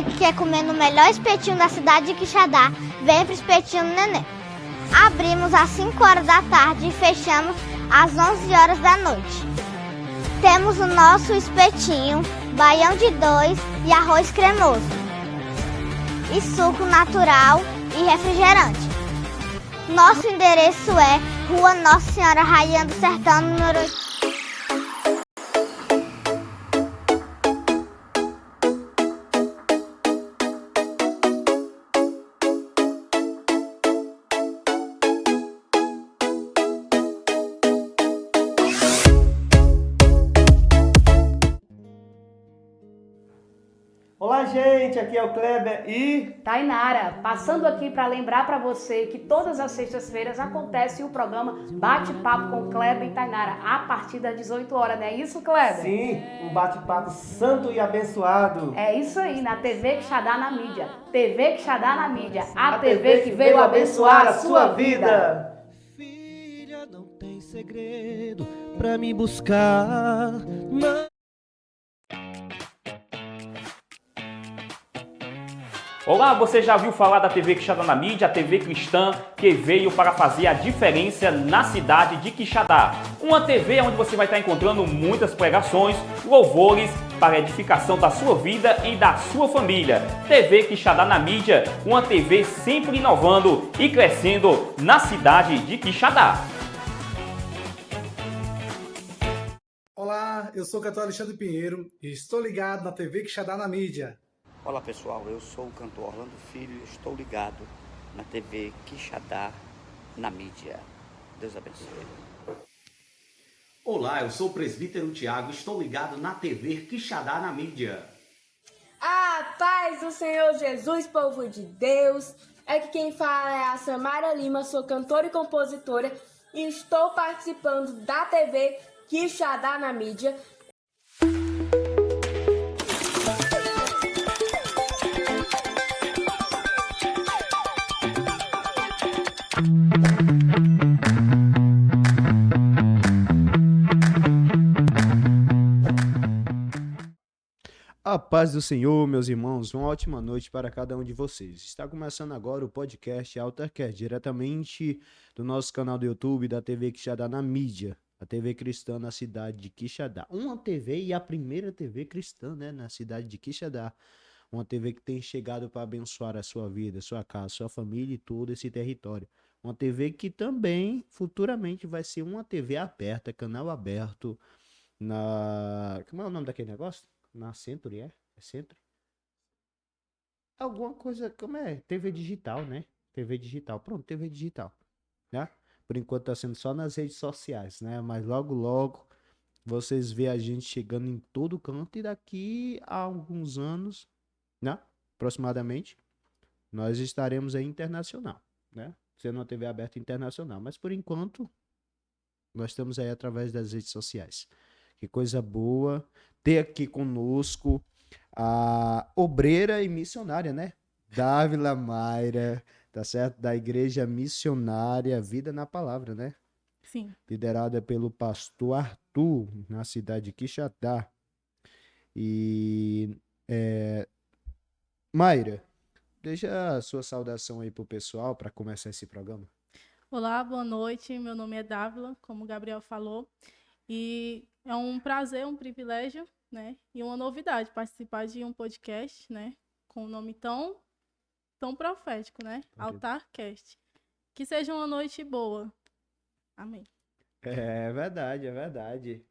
Você que quer comer no melhor espetinho da cidade de Quixadá, vem pro Espetinho Neném. Abrimos às 5 horas da tarde e fechamos às 11 horas da noite. Temos o nosso espetinho, baião de 2 e arroz cremoso. E suco natural e refrigerante. Nosso endereço é Rua Nossa Senhora Rainha do Sertão, número 8. Olá, gente, aqui é o Kleber e Tainara, passando aqui para lembrar para você que todas as sextas-feiras acontece o programa Bate-Papo com Kleber e Tainara, a partir das 18 horas, não é isso, Kleber? sim, um bate-papo santo e abençoado. É isso aí, na TV Quixadá na mídia. TV Quixadá na mídia, a TV que veio abençoar a sua vida. Filha, não tem segredo pra me buscar. Olá, você já ouviu falar da TV Quixadá na mídia, a TV cristã que veio para fazer a diferença na cidade de Quixadá. Uma TV onde você vai estar encontrando muitas pregações, louvores para a edificação da sua vida e da sua família. TV Quixadá na mídia, uma TV sempre inovando e crescendo na cidade de Quixadá. Olá, eu sou o cantor Alexandre Pinheiro e estou ligado na TV Quixadá na mídia. Olá pessoal, eu sou o cantor Orlando Filho e estou ligado na TV Quixadá na mídia. Deus abençoe. Olá, eu sou o presbítero Tiago e estou ligado na TV Quixadá na mídia. A paz do Senhor Jesus, povo de Deus. Aqui quem fala é a Samara Lima, sou cantora e compositora e estou participando da TV Quixadá na mídia. A paz do Senhor, meus irmãos, uma ótima noite para cada um de vocês. Está começando agora o podcast AltarCast, diretamente do nosso canal do YouTube da TV Quixadá na mídia, a TV cristã na cidade de Quixadá. Uma TV e a primeira TV cristã, né, na cidade de Quixadá. Uma TV que tem chegado para abençoar a sua vida, sua casa, sua família e todo esse território. Uma TV que também futuramente vai ser uma TV aberta, canal aberto na... Como é o nome daquele negócio? Na Century, é? É Century? Alguma coisa, como é? TV digital, né? TV digital, pronto, TV digital, né? Por enquanto tá sendo só nas redes sociais, né? Mas logo, logo, vocês vê a gente chegando em todo canto e daqui a alguns anos, né? Aproximadamente, nós estaremos aí internacional, né? Sendo uma TV aberta internacional, mas por enquanto, nós estamos aí através das redes sociais. Que coisa boa ter aqui conosco a obreira e missionária, né? Dávila Mayra, tá certo? Da Igreja Missionária Vida na Palavra, né? Sim. Liderada pelo pastor Arthur, na cidade de Quixadá. E, Mayra, deixa a sua saudação aí pro pessoal para começar esse programa. Olá, boa noite. Meu nome é Dávila, como o Gabriel falou. E é um prazer, um privilégio, né? E uma novidade participar de um podcast, né? Com um nome tão profético, né? AltarCast. Que seja uma noite boa. Amém. É verdade, é verdade.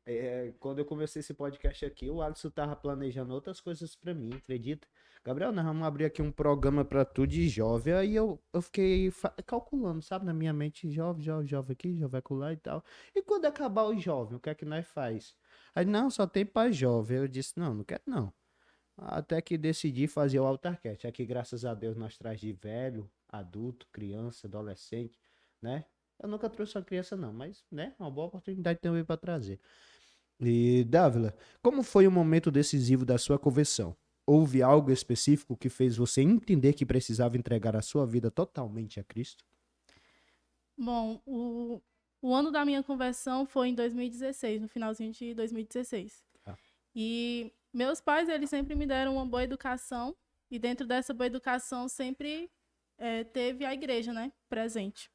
Quando eu comecei esse podcast aqui, o Alisson tava planejando outras coisas pra mim, acredita? Gabriel, nós vamos abrir aqui um programa pra tu de jovem. Aí eu fiquei calculando, sabe? Na minha mente, jovem aqui, jovem acolá e tal. E quando acabar o jovem, o que é que nós faz? Aí, não, só tem pra jovem. Eu disse, não quero não. Até que decidi fazer o AltarCast. Aqui, graças a Deus, nós traz de velho, adulto, criança, adolescente, né? Eu nunca trouxe uma criança não, mas, né, uma boa oportunidade também para trazer. E, Dávila, como foi o momento decisivo da sua conversão? Houve algo específico que fez você entender que precisava entregar a sua vida totalmente a Cristo? Bom, o ano da minha conversão foi em 2016, no finalzinho de 2016. E meus pais, eles sempre me deram uma boa educação, E dentro dessa boa educação sempre teve a igreja, né, presente.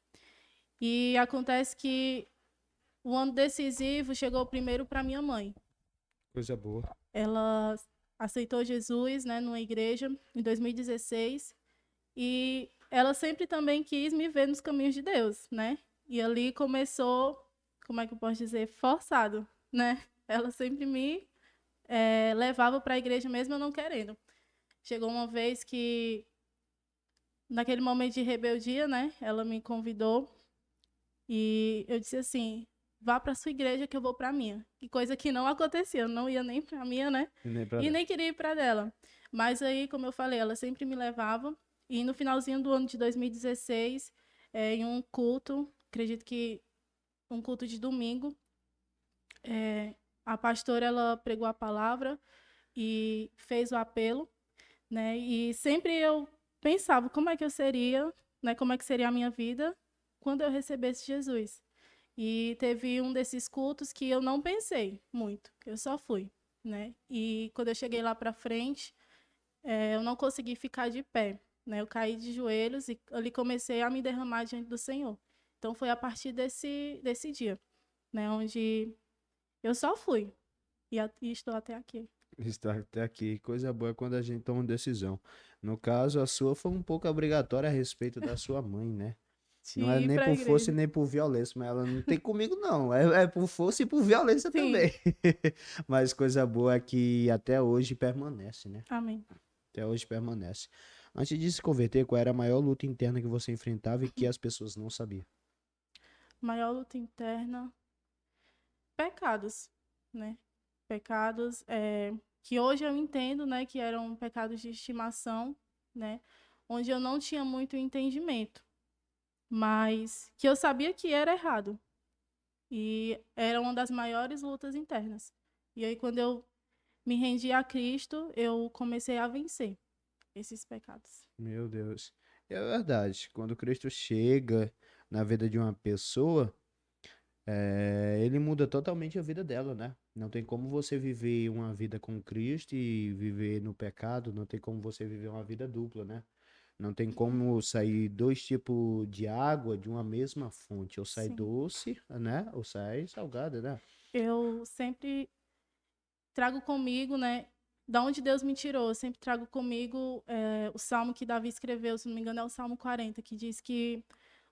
E acontece que o ano decisivo chegou primeiro para minha mãe. Coisa boa. Ela aceitou Jesus, né, numa igreja em 2016 e ela sempre também quis me ver nos caminhos de Deus, né? E ali começou, como é que eu posso dizer, forçado, né? Ela sempre me levava para a igreja mesmo eu não querendo. Chegou uma vez que, naquele momento de rebeldia, né, ela me convidou e eu disse assim, vá para sua igreja que eu vou para a minha. Que coisa que não acontecia, eu não ia nem para a minha, né? E nem queria ir para dela. Mas aí, como eu falei, ela sempre me levava. E no finalzinho do ano de 2016, em um culto, acredito que um culto de domingo, a pastora ela pregou a palavra e fez o apelo, né? E sempre eu pensava como é que eu seria, né? Como é que seria a minha vida quando eu recebesse Jesus. E teve um desses cultos que eu não pensei muito, eu só fui, né? E quando eu cheguei lá para frente, eu não consegui ficar de pé, né? Eu caí de joelhos e ali comecei a me derramar diante do Senhor. Então foi a partir desse dia, né? Onde eu só fui e estou até aqui. Está até aqui. Coisa boa é quando a gente toma uma decisão. No caso, a sua foi um pouco obrigatória a respeito da sua mãe, né? Não é Ir nem pra por força e igreja. nem por violência, mas ela não tem comigo, não. É por força e por violência Sim. também. Mas coisa boa é que até hoje permanece, né? Amém. Até hoje permanece. Antes de se converter, qual era a maior luta interna que você enfrentava e que as pessoas não sabiam? Maior luta interna, pecados, né? Pecados que hoje eu entendo, né, que eram pecados de estimação, né? Onde eu não tinha muito entendimento, mas que eu sabia que era errado. E era uma das maiores lutas internas. E aí, quando eu me rendi a Cristo, eu comecei a vencer esses pecados. Meu Deus. É verdade. Quando Cristo chega na vida de uma pessoa, ele muda totalmente a vida dela, né? Não tem como você viver uma vida com Cristo e viver no pecado, não tem como você viver uma vida dupla, né? Não tem como sair dois tipos de água de uma mesma fonte, ou sai Sim. doce, né? Ou sai salgada, né? Eu sempre trago comigo, né, da onde Deus me tirou. Eu sempre trago comigo o salmo que Davi escreveu, se não me engano, é o Salmo 40, que diz que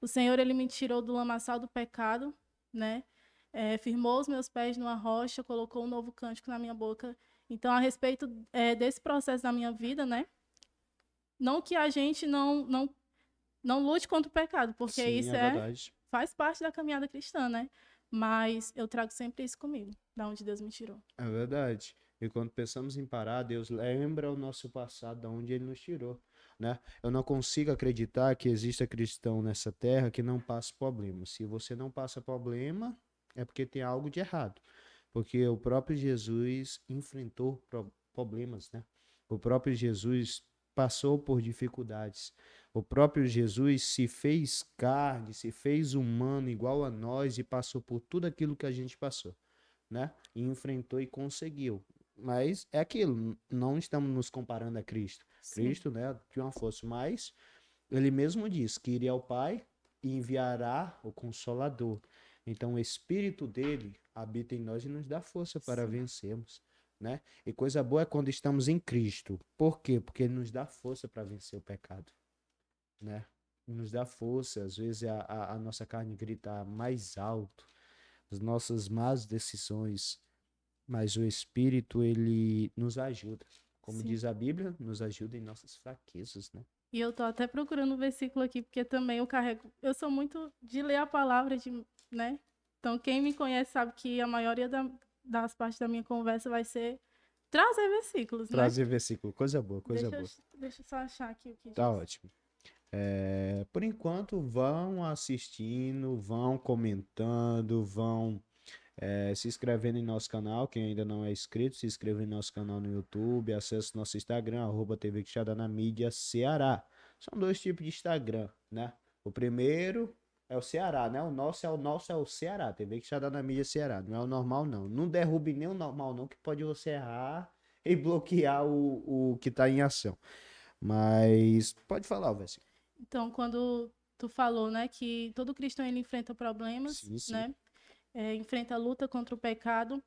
o Senhor, ele me tirou do lamaçal do pecado, né? Firmou os meus pés numa rocha, colocou um novo cântico na minha boca. Então, a respeito desse processo da minha vida, né? Não que a gente não lute contra o pecado, porque Sim, isso é verdade. faz parte da caminhada cristã, né? Mas eu trago sempre isso comigo, da onde Deus me tirou. É verdade. E quando pensamos em parar, Deus lembra o nosso passado, de onde Ele nos tirou, né? Eu não consigo acreditar que exista cristão nessa terra que não passe problema. Se você não passa problema, é porque tem algo de errado. Porque o próprio Jesus enfrentou problemas, né? O próprio Jesus passou por dificuldades. O próprio Jesus se fez carne, se fez humano igual a nós e passou por tudo aquilo que a gente passou, né? E enfrentou e conseguiu. Mas é aquilo, não estamos nos comparando a Cristo. Sim. Cristo, né, tinha uma força, mas ele mesmo disse que iria ao Pai e enviará o Consolador. Então o Espírito dele habita em nós e nos dá força para vencermos, né? E coisa boa é quando estamos em Cristo. Por quê? Porque ele nos dá força para vencer o pecado, né? Nos dá força. Às vezes a nossa carne grita mais alto, as nossas más decisões, mas o Espírito, ele nos ajuda. Como Sim. diz a Bíblia, nos ajuda em nossas fraquezas, né? E eu tô até procurando um versículo aqui, porque também eu sou muito de ler a palavra, né? Então, quem me conhece sabe que a maioria das partes da minha conversa vai ser trazer versículos, né? Trazer versículo, coisa boa, coisa boa. Deixa eu só achar aqui o que Tá diz. ótimo. Por enquanto, vão assistindo, vão comentando, vão se inscrevendo em nosso canal. Quem ainda não é inscrito, se inscreva em nosso canal no YouTube, acesse nosso Instagram, @TV Quixadá na mídia Ceará. São dois tipos de Instagram, né? O primeiro é o Ceará, né? O nosso é o Ceará, TV Quixadá na mídia Ceará. Não é o normal, não. Não derrube nem o normal, não, que pode você errar e bloquear o que tá em ação. Mas pode falar, versículo. Então, quando tu falou, né, que todo cristão ele enfrenta problemas, Sim, sim. né, enfrenta a luta contra o pecado,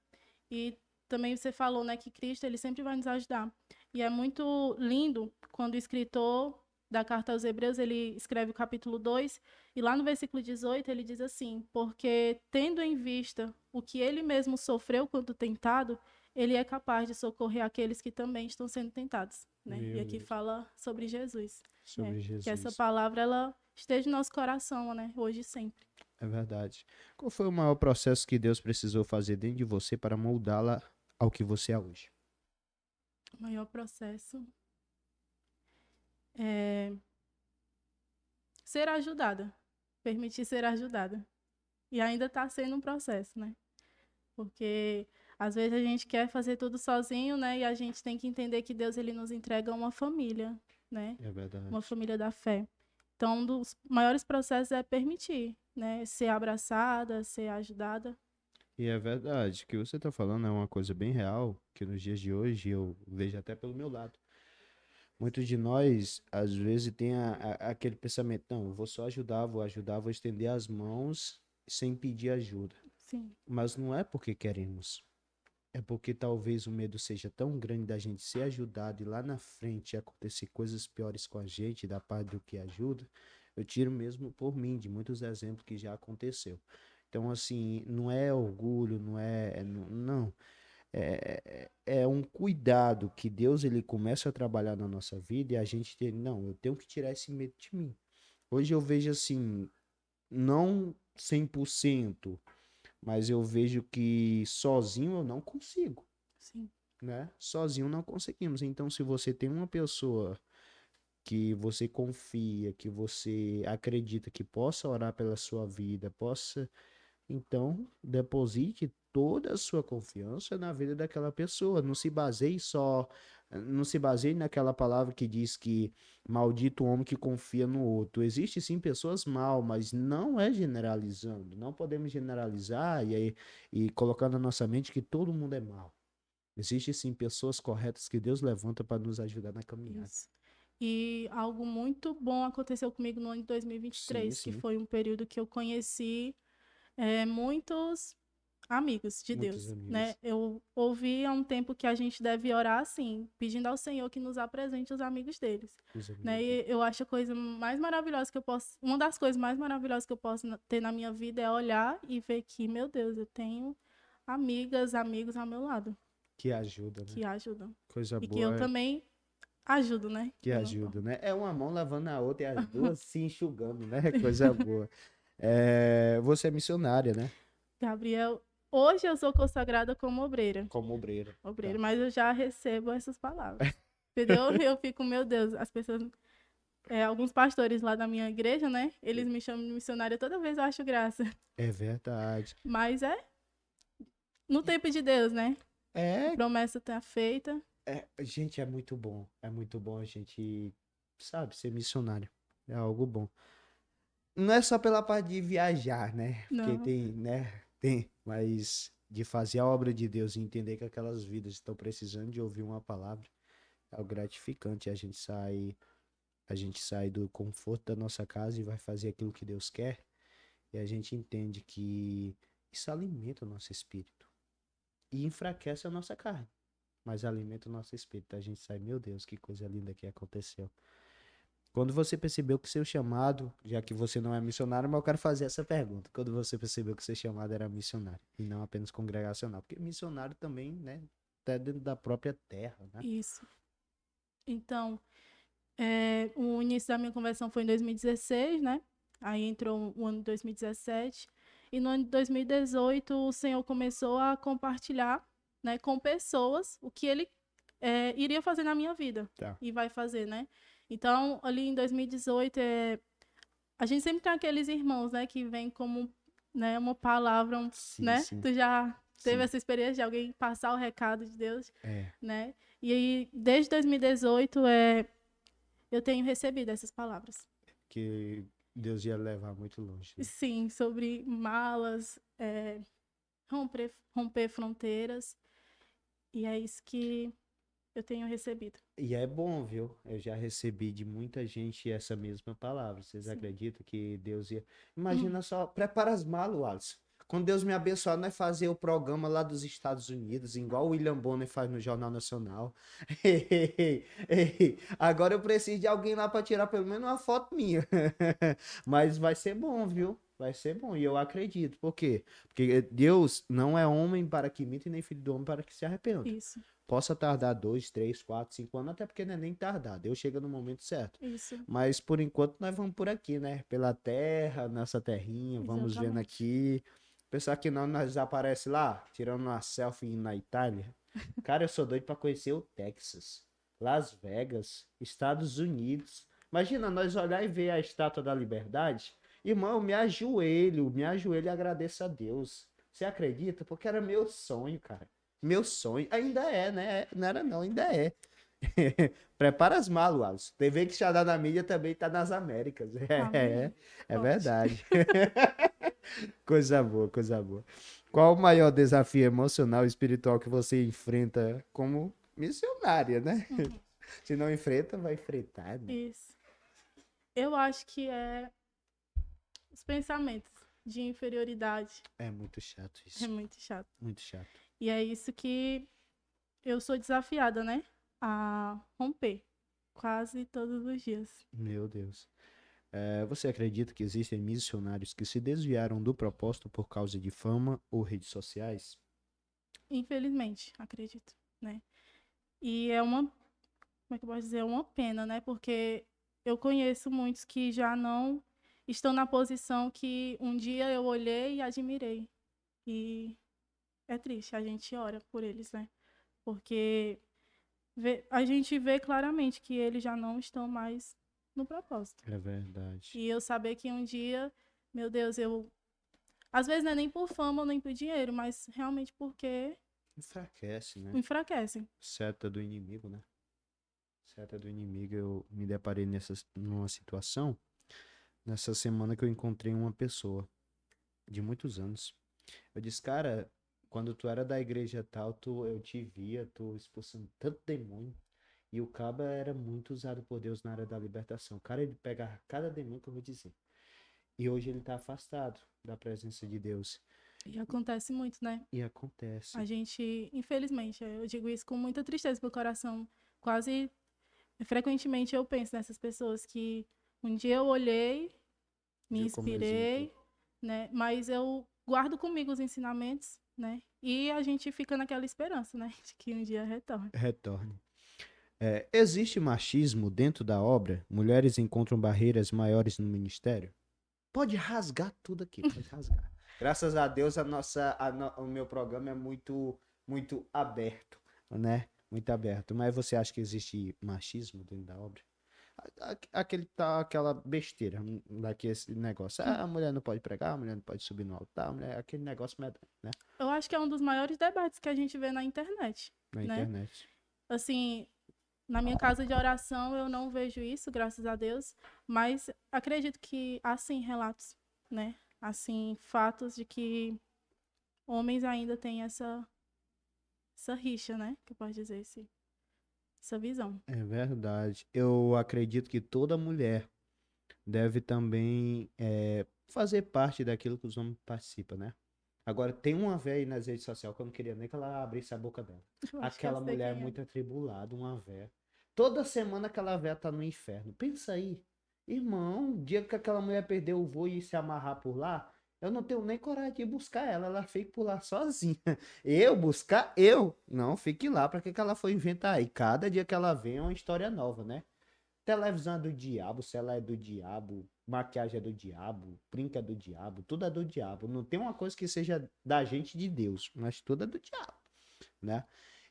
e também você falou, né, que Cristo ele sempre vai nos ajudar. E é muito lindo quando o escritor da carta aos Hebreus, ele escreve o capítulo 2, e lá no versículo 18 ele diz assim: porque tendo em vista o que ele mesmo sofreu quando tentado, ele é capaz de socorrer aqueles que também estão sendo tentados, né? Meu E aqui Deus. fala sobre Jesus. Sobre Jesus. Que essa palavra ela esteja no nosso coração, né? Hoje e sempre. É verdade. Qual foi o maior processo que Deus precisou fazer dentro de você para moldá-la ao que você é hoje? O maior processo é ser ajudada, permitir ser ajudada. E ainda está sendo um processo, né? Porque às vezes a gente quer fazer tudo sozinho, né? E a gente tem que entender que Deus ele nos entrega uma família, né? É verdade. Uma família da fé. Então, um dos maiores processos é permitir, né? Ser abraçada, ser ajudada. E é verdade, o que você está falando é uma coisa bem real, que nos dias de hoje eu vejo até pelo meu lado. Muitos de nós, às vezes, tem aquele pensamento, não, eu vou só ajudar, vou estender as mãos sem pedir ajuda. Sim. Mas não é porque queremos. É porque talvez o medo seja tão grande da gente ser ajudado e lá na frente acontecer coisas piores com a gente, da parte do que ajuda. Eu tiro mesmo por mim, de muitos exemplos que já aconteceu. Então, assim, não é orgulho, não. É um cuidado que Deus ele começa a trabalhar na nossa vida e a gente tem, não, eu tenho que tirar esse medo de mim. Hoje eu vejo assim, não 100%, mas eu vejo que sozinho eu não consigo, Sim. né? Sozinho não conseguimos. Então, se você tem uma pessoa que você confia, que você acredita que possa orar pela sua vida, então deposite toda a sua confiança na vida daquela pessoa. Não se baseie naquela palavra que diz que maldito o homem que confia no outro. Existe sim pessoas mal, mas não é generalizando. Não podemos generalizar e colocar na nossa mente que todo mundo é mal. Existe sim pessoas corretas que Deus levanta para nos ajudar na caminhada. Isso. E algo muito bom aconteceu comigo no ano de 2023, Sim, que sim. foi um período que eu conheci muitos amigos de Muitos Deus, amigos. né? Eu ouvi há um tempo que a gente deve orar assim, pedindo ao Senhor que nos apresente os amigos deles, Os amigos. né? E eu acho a coisa mais maravilhosa que eu posso, uma das coisas mais maravilhosas que eu posso ter na minha vida é olhar e ver que, meu Deus, eu tenho amigas, amigos ao meu lado Que ajuda, né? que ajudam. Coisa E boa. que eu também ajudo, né? Que ajuda, né? É uma mão lavando a outra e as duas se enxugando, né? Coisa boa. Você é missionária, né? Gabriel, hoje eu sou consagrada como obreira. Como obreira. Obreira, Tá. mas eu já recebo essas palavras. Entendeu? Eu fico, meu Deus, as pessoas. Alguns pastores lá da minha igreja, né? Eles me chamam de missionária toda vez, eu acho graça. É verdade. Mas no tempo de Deus, né? É. A promessa tá feita. Gente, é muito bom. É muito bom a gente, sabe, ser missionário. É algo bom. Não é só pela parte de viajar, né? Porque Não. tem, né? Tem, mas de fazer a obra de Deus e entender que aquelas vidas estão precisando de ouvir uma palavra é o gratificante. A gente sai do conforto da nossa casa e vai fazer aquilo que Deus quer. E a gente entende que isso alimenta o nosso espírito e enfraquece a nossa carne, mas alimenta o nosso espírito. A gente sai, meu Deus, que coisa linda que aconteceu. Quando você percebeu que seu chamado, já que você não é missionário, mas eu quero fazer essa pergunta. Quando você percebeu que seu chamado era missionário e não apenas congregacional? Porque missionário também, né? Até dentro da própria terra, né? Isso. Então, o início da minha conversão foi em 2016, né? Aí entrou o ano de 2017. E no ano de 2018, o Senhor começou a compartilhar, né, com pessoas o que Ele iria fazer na minha vida. Tá. E vai fazer, né? Então, ali em 2018, a gente sempre tem aqueles irmãos, né, que vem como, né, uma palavra, Sim, né? sim. Tu já teve Sim. essa experiência de alguém passar o recado de Deus, É. né? E aí, desde 2018, eu tenho recebido essas palavras. Que Deus ia levar muito longe, né? Sim, sobre malas, romper fronteiras. E é isso que eu tenho recebido. E é bom, viu? Eu já recebi de muita gente essa mesma palavra. Vocês acreditam que Deus ia. Imagina só, prepara as malas, Alisson. Quando Deus me abençoar, nós fazer o programa lá dos Estados Unidos, igual o William Bonner faz no Jornal Nacional. Agora eu preciso de alguém lá para tirar pelo menos uma foto minha. Mas vai ser bom, viu? Vai ser bom. E eu acredito. Por quê? Porque Deus não é homem para que imite, nem filho do homem para que se arrependa. Isso, Possa tardar 2, 3, 4, 5 anos, até porque não é nem tardar. Deus chega no momento certo. isso. Mas por enquanto nós vamos por aqui, né? Pela terra, nossa terrinha, vamos vendo Exatamente. aqui. Pensar que nós aparece lá, tirando uma selfie na Itália. Cara, eu sou doido pra conhecer o Texas, Las Vegas, Estados Unidos. Imagina nós olhar e ver a Estátua da Liberdade. Irmão, eu me ajoelho e agradeço a Deus. Você acredita? Porque era meu sonho, cara. Meu sonho. Ainda é, né? Não era não, ainda é. Prepara as malas, Alisson. TV que já dá na mídia também tá nas Américas. Amém. É Pode. verdade. Coisa boa, coisa boa. Qual o maior desafio emocional e espiritual que você enfrenta como missionária, né? Se não enfrenta, vai enfrentar, né? Isso. Eu acho que é os pensamentos de inferioridade. É muito chato isso. É muito chato. Muito chato. E é isso que eu sou desafiada, né? A romper quase todos os dias. Meu Deus. Você acredita que existem missionários que se desviaram do propósito por causa de fama ou redes sociais? Infelizmente, acredito, né? E é uma, como é que eu posso dizer? É uma pena, né? Porque eu conheço muitos que já não estão na posição que um dia eu olhei e admirei. E é triste, a gente ora por eles, né? Porque a gente vê claramente que eles já não estão mais no propósito. É verdade. E eu saber que um dia, meu Deus, às vezes não é nem por fama ou nem por dinheiro, mas realmente porque Enfraquece, né? enfraquecem. Seta do inimigo, né? Seta do inimigo. Eu me deparei numa situação, nessa semana que eu encontrei uma pessoa de muitos anos. Eu disse, cara, quando tu era da igreja tal, eu te via, tu expulsando tanto demônio. E o caba era muito usado por Deus na área da libertação. Cara, ele pegava cada demônio que eu vou dizer. E hoje ele tá afastado da presença de Deus. E acontece muito, né? E acontece. A gente, infelizmente, eu digo isso com muita tristeza no coração. Quase frequentemente eu penso nessas pessoas que um dia eu olhei, me Viu como inspirei, né? Mas eu guardo comigo os ensinamentos, né? E a gente fica naquela esperança, né? De que um dia retorne. Retorne. Existe machismo dentro da obra? Mulheres encontram barreiras maiores no ministério? Pode rasgar tudo aqui, pode rasgar. Graças a Deus o meu programa é muito, muito aberto, né? Muito aberto. Mas você acha que existe machismo dentro da obra? Aquela besteira daquele negócio. A mulher não pode pregar, a mulher não pode subir no altar, aquele negócio medonho, né? Eu acho que é um dos maiores debates que a gente vê na internet. Na né? internet. Assim, na minha casa de oração eu não vejo isso, graças a Deus, mas acredito que há sim relatos, né? Assim, fatos de que homens ainda têm essa rixa, né? Que eu posso dizer, essa visão. É verdade. Eu acredito que toda mulher deve também fazer parte daquilo que os homens participam, né? Agora, tem uma véia aí nas redes sociais que eu não queria nem que ela abrisse a boca dela. Eu acho que eu Aquela sei mulher quem é. muito atribulada, uma véia. Toda semana aquela véia tá no inferno. Pensa aí. Irmão, o dia que aquela mulher perdeu o voo e se amarrar por lá, eu não tenho nem coragem de buscar ela. Ela fica por lá sozinha. Eu buscar? Eu? Não, fique lá. Pra que ela foi inventar aí? Cada dia que ela vem é uma história nova, né? Televisão é do diabo, celular é do diabo, maquiagem é do diabo, brinca é do diabo, tudo é do diabo. Não tem uma coisa que seja da gente de Deus, mas tudo é do diabo, né?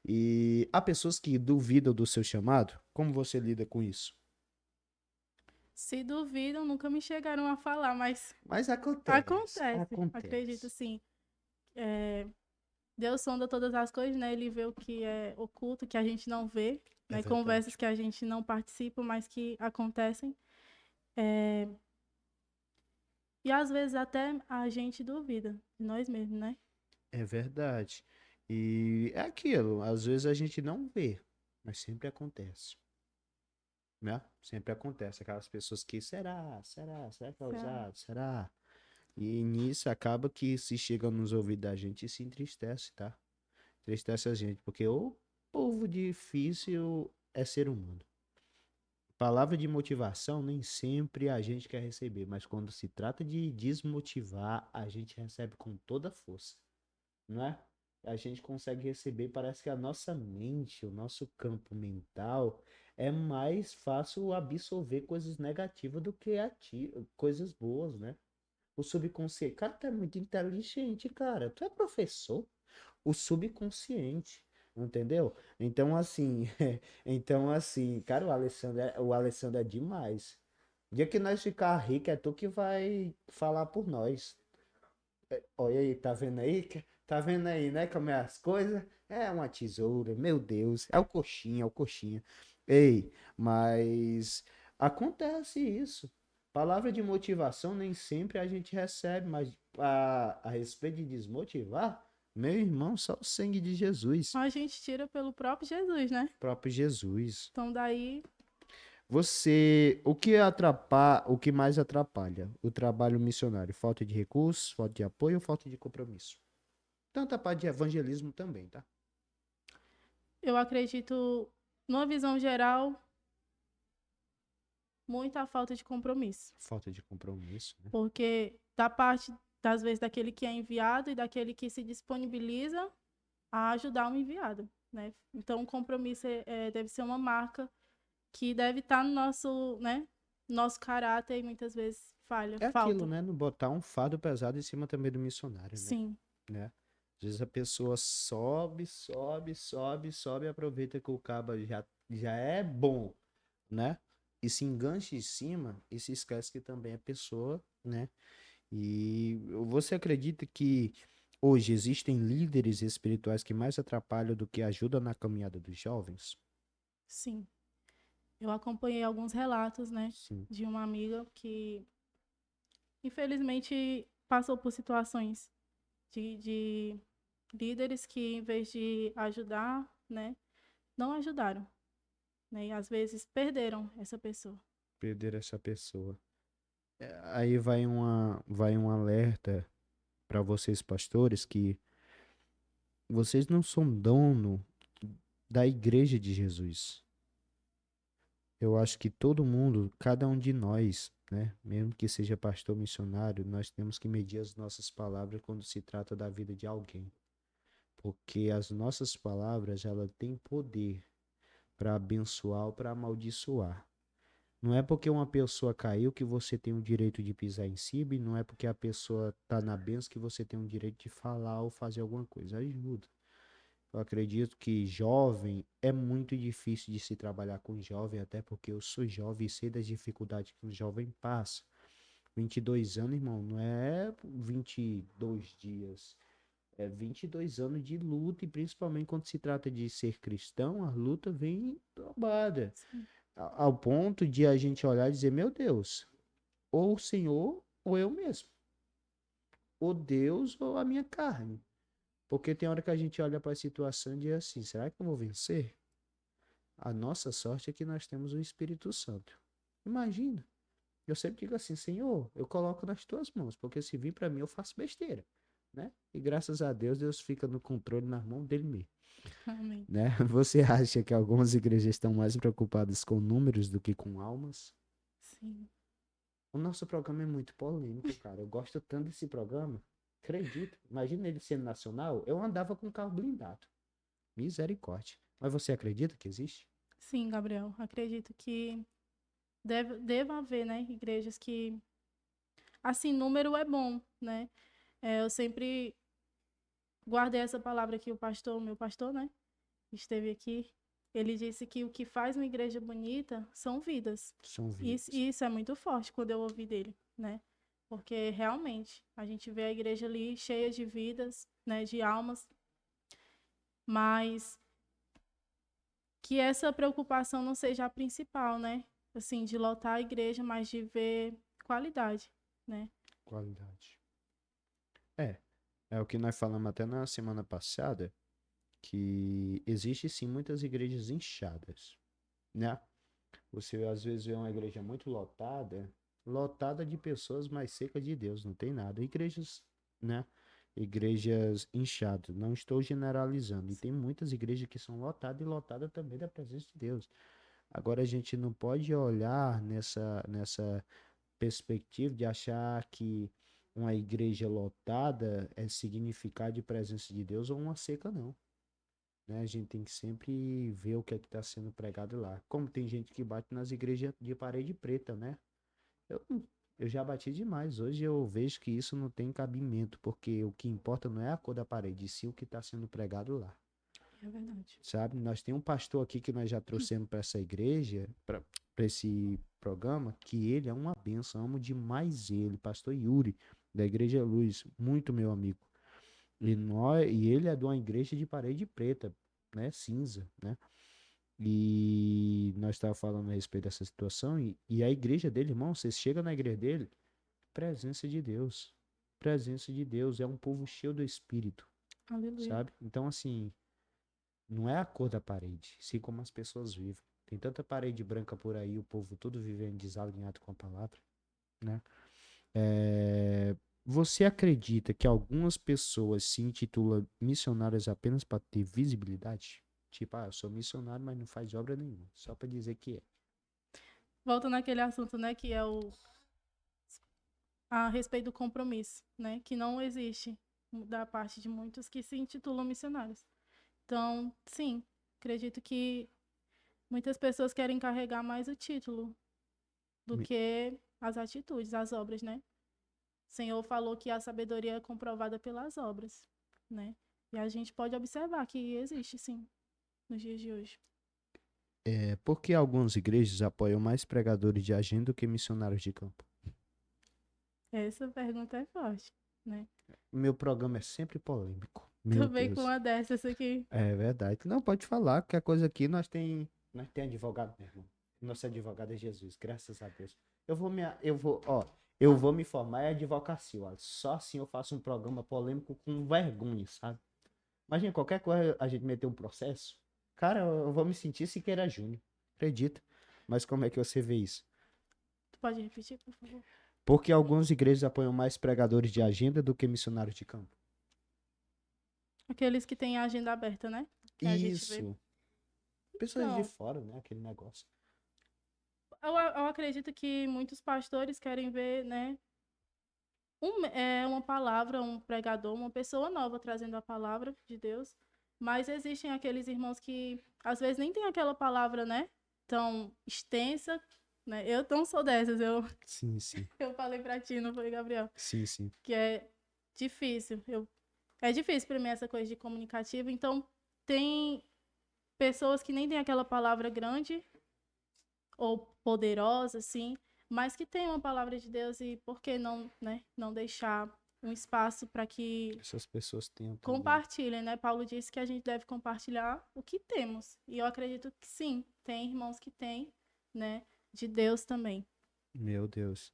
E há pessoas que duvidam do seu chamado. Como você lida com isso? Se duvidam, nunca me chegaram a falar, mas Mas acontece. acontece. Acredito sim. Deus sonda todas as coisas, né? Ele vê o que é oculto, que a gente não vê, né? verdade. Conversas que a gente não participa, mas que acontecem. E às vezes até a gente duvida de nós mesmos, né? É verdade. E é aquilo, às vezes a gente não vê, Mas sempre acontece, né? Sempre acontece. Aquelas pessoas que, será que é usado? Será? E nisso acaba que se chega nos ouvidos da gente se entristece, tá? Entristece a gente, porque o povo difícil é ser humano. Palavra de motivação nem sempre a gente quer receber, mas quando se trata de desmotivar, a gente recebe com toda a força, não é? A gente consegue receber, parece que a nossa mente, o nosso campo mental é mais fácil absorver coisas negativas do que coisas boas, né? O subconsciente, cara, tu é muito inteligente, cara. Tu é professor. O subconsciente, entendeu? Então, assim, cara, o Alessandro é demais. O dia que nós ficar rico, é tu que vai falar por nós. Olha aí, tá vendo aí? Tá vendo aí, né? Como é as coisas? É uma tesoura, meu Deus. É o coxinha, é o coxinha. Ei, mas acontece isso. Palavra de motivação nem sempre a gente recebe, mas a respeito de desmotivar, meu irmão, só o sangue de Jesus. A gente tira pelo próprio Jesus, né? Próprio Jesus. Então daí O que mais atrapalha o trabalho missionário? Falta de recursos, falta de apoio ou falta de compromisso? Tanto a parte de evangelismo também, tá? eu acredito, numa visão geral, muita falta de compromisso. Falta de compromisso, né? Porque da parte, das vezes, daquele que é enviado e daquele que se disponibiliza a ajudar o enviado, né? Então, o compromisso deve ser uma marca que deve estar no nosso, né? Nosso caráter e muitas vezes falha, É falta. aquilo, né? Não botar um fardo pesado em cima também do missionário, né? Sim. Né? Às vezes a pessoa sobe, aproveita que o cabo já é bom, né? E se engancha em cima e se esquece que também é pessoa, né? E você acredita que hoje existem líderes espirituais que mais atrapalham do que ajudam na caminhada dos jovens? Sim. Eu acompanhei alguns relatos, né? Sim. De uma amiga que, infelizmente, passou por situações de líderes que, em vez de ajudar, né? Não ajudaram. Né? E, às vezes, perderam essa pessoa. Perder essa pessoa. Aí vai um alerta para vocês, pastores, que vocês não são dono da igreja de Jesus. Eu acho que todo mundo, cada um de nós, né, mesmo que seja pastor missionário, nós temos que medir as nossas palavras quando se trata da vida de alguém. Porque as nossas palavras, ela têm poder para abençoar ou para amaldiçoar. Não é porque uma pessoa caiu que você tem o direito de pisar em cima, e não é porque a pessoa está na bênção que você tem o direito de falar ou fazer alguma coisa. Ajuda. Eu acredito que jovem é muito difícil de se trabalhar com jovem, até porque eu sou jovem e sei das dificuldades que um jovem passa. 22 anos, irmão, não é 22 dias. É 22 anos de luta, e principalmente quando se trata de ser cristão, a luta vem dobrada. Ao ponto de a gente olhar e dizer, meu Deus, ou o Senhor ou eu mesmo. Ou Deus ou a minha carne. Porque tem hora que a gente olha para a situação e diz assim, será que eu vou vencer? A nossa sorte é que nós temos o Espírito Santo. Imagina. Eu sempre digo assim, Senhor, eu coloco nas tuas mãos, porque se vir para mim eu faço besteira, né? E graças a Deus, Deus fica no controle nas mãos dele mesmo. Amém. Né? Você acha que algumas igrejas estão mais preocupadas com números do que com almas? Sim. O nosso programa é muito polêmico, cara. Eu gosto tanto desse programa. Acredito. Imagina ele sendo nacional, eu andava com carro blindado. Misericórdia. Mas você acredita que existe? Sim, Gabriel. Acredito que deve haver, né, igrejas que, assim, número é bom, né? Eu sempre guardei essa palavra que meu pastor, né, esteve aqui. Ele disse que o que faz uma igreja bonita são vidas. São vidas. Isso é muito forte quando eu ouvi dele, né? Porque realmente a gente vê a igreja ali cheia de vidas, né, de almas, mas que essa preocupação não seja a principal, né? Assim, de lotar a igreja, mas de ver qualidade, né? Qualidade. É o que nós falamos até na semana passada, que existe sim muitas igrejas inchadas, né? Você às vezes vê uma igreja muito lotada de pessoas, mais seca de Deus, não tem nada. Igrejas, né? Igrejas inchadas, não estou generalizando. E tem muitas igrejas que são lotadas e lotadas também da presença de Deus. Agora a gente não pode olhar nessa perspectiva de achar que uma igreja lotada é significado de presença de Deus ou uma seca, não. Né? A gente tem que sempre ver o que é que está sendo pregado lá. Como tem gente que bate nas igrejas de parede preta, né? Eu, eu já bati demais. Hoje eu vejo que isso não tem cabimento, porque o que importa não é a cor da parede, e sim o que está sendo pregado lá. É verdade. Sabe? Nós temos um pastor aqui que nós já trouxemos para essa igreja, para esse programa, que ele é uma benção. Amo demais ele, pastor Yuri, da Igreja Luz, muito meu amigo. E ele é de uma igreja de parede preta, né? Cinza, né? E nós estávamos falando a respeito dessa situação. E a igreja dele, irmão, você chega na igreja dele, presença de Deus. Presença de Deus. É um povo cheio do Espírito. Aleluia. Sabe? Então, assim, não é a cor da parede, sim como as pessoas vivem. Tem tanta parede branca por aí, o povo todo vivendo desalinhado com a palavra, né? Você acredita que algumas pessoas se intitulam missionárias apenas para ter visibilidade? Tipo, eu sou missionário, mas não faz obra nenhuma, só para dizer que é. Volta naquele assunto, né, que é a respeito do compromisso, né, que não existe da parte de muitos que se intitulam missionários. Então, sim, acredito que muitas pessoas querem carregar mais o título do que as atitudes, as obras, né? O Senhor falou que a sabedoria é comprovada pelas obras, né? E a gente pode observar que existe, sim, nos dias de hoje. Por que algumas igrejas apoiam mais pregadores de agenda do que missionários de campo? Essa pergunta é forte, né? Meu programa é sempre polêmico. Tô bem com uma dessas aqui. É verdade. Não, pode falar, que a coisa aqui nós tem advogado, meu irmão. Nosso advogado é Jesus, graças a Deus. Eu vou me formar em advocacia, ó. Só assim eu faço um programa polêmico com vergonha, sabe? Imagina, qualquer coisa a gente meter um processo. Cara, eu vou me sentir Siqueira Júnior. Acredita? Mas como é que você vê isso? Tu pode repetir, por favor? Porque algumas igrejas apoiam mais pregadores de agenda do que missionários de campo. Aqueles que têm a agenda aberta, né? Que Isso. Pessoas de fora, né? Aquele negócio. Eu acredito que muitos pastores querem ver, né? Uma palavra, um pregador, uma pessoa nova trazendo a palavra de Deus. Mas existem aqueles irmãos que às vezes nem tem aquela palavra, né? Tão extensa, né? Eu não sou dessas, Sim, sim. eu falei pra ti, não foi, Gabriel? Sim, sim. Que é difícil. É difícil pra mim essa coisa de comunicativo. Então, tem pessoas que nem tem aquela palavra grande ou poderosa, assim, mas que tem uma palavra de Deus e por que não, né? Não deixar um espaço para que essas pessoas tenham compartilhem, né? Paulo disse que a gente deve compartilhar o que temos. E eu acredito que sim, tem irmãos que têm, né? De Deus também. Meu Deus.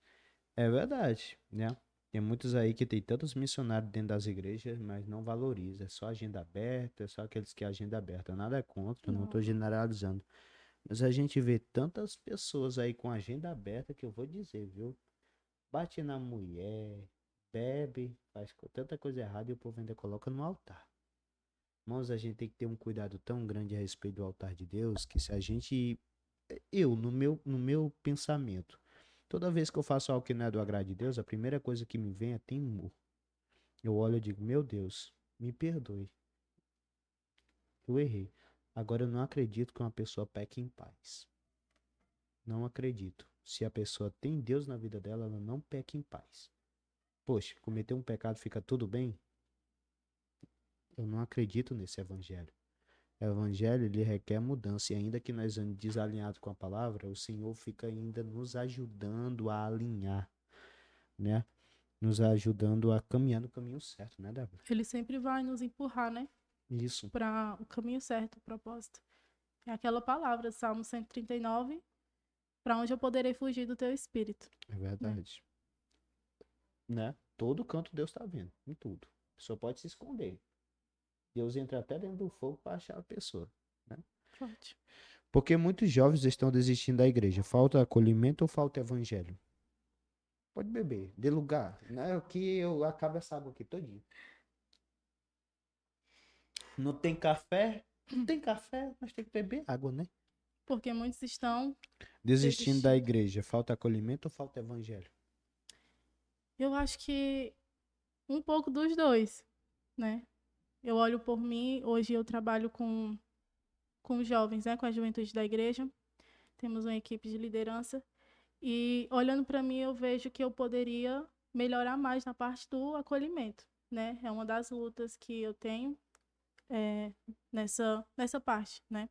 É verdade, né? Tem muitos aí que tem tantos missionários dentro das igrejas, mas não valoriza. É só agenda aberta, é só aqueles que é agenda aberta. Nada é contra, não estou generalizando. Mas a gente vê tantas pessoas aí com agenda aberta que eu vou dizer, viu? Bate na mulher, bebe, faz tanta coisa errada e o povo ainda coloca no altar. Irmãos, a gente tem que ter um cuidado tão grande a respeito do altar de Deus, que se a gente... no meu pensamento, toda vez que eu faço algo que não é do agrado de Deus, a primeira coisa que me vem é temor. Eu olho e digo, meu Deus, me perdoe. Eu errei. Agora eu não acredito que uma pessoa peque em paz. Não acredito. Se a pessoa tem Deus na vida dela, ela não peca em paz. Poxa, cometer um pecado fica tudo bem? Eu não acredito nesse evangelho. O evangelho, ele requer mudança. E ainda que nós andemos desalinhados com a palavra, o Senhor fica ainda nos ajudando a alinhar, né? Nos ajudando a caminhar no caminho certo, né, Débora? Ele sempre vai nos empurrar, né? Isso. Para o caminho certo, o propósito. É aquela palavra, Salmo 139, para onde eu poderei fugir do teu espírito. É verdade. Né? Todo canto Deus está vendo, em tudo. A pessoa pode se esconder. Deus entra até dentro do fogo para achar a pessoa, né? Pode. Porque muitos jovens estão desistindo da igreja. Falta acolhimento ou falta evangelho? Pode beber, dê lugar, né? O que eu acabo essa água aqui todinho. Não tem café? Não tem café, mas tem que beber água, né? Porque muitos estão Desistindo da igreja. Falta acolhimento ou falta evangelho? Eu acho que um pouco dos dois, né? Eu olho por mim, hoje eu trabalho com jovens, né? Com a juventude da igreja. Temos uma equipe de liderança. E olhando para mim, eu vejo que eu poderia melhorar mais na parte do acolhimento, né? É uma das lutas que eu tenho nessa parte, né?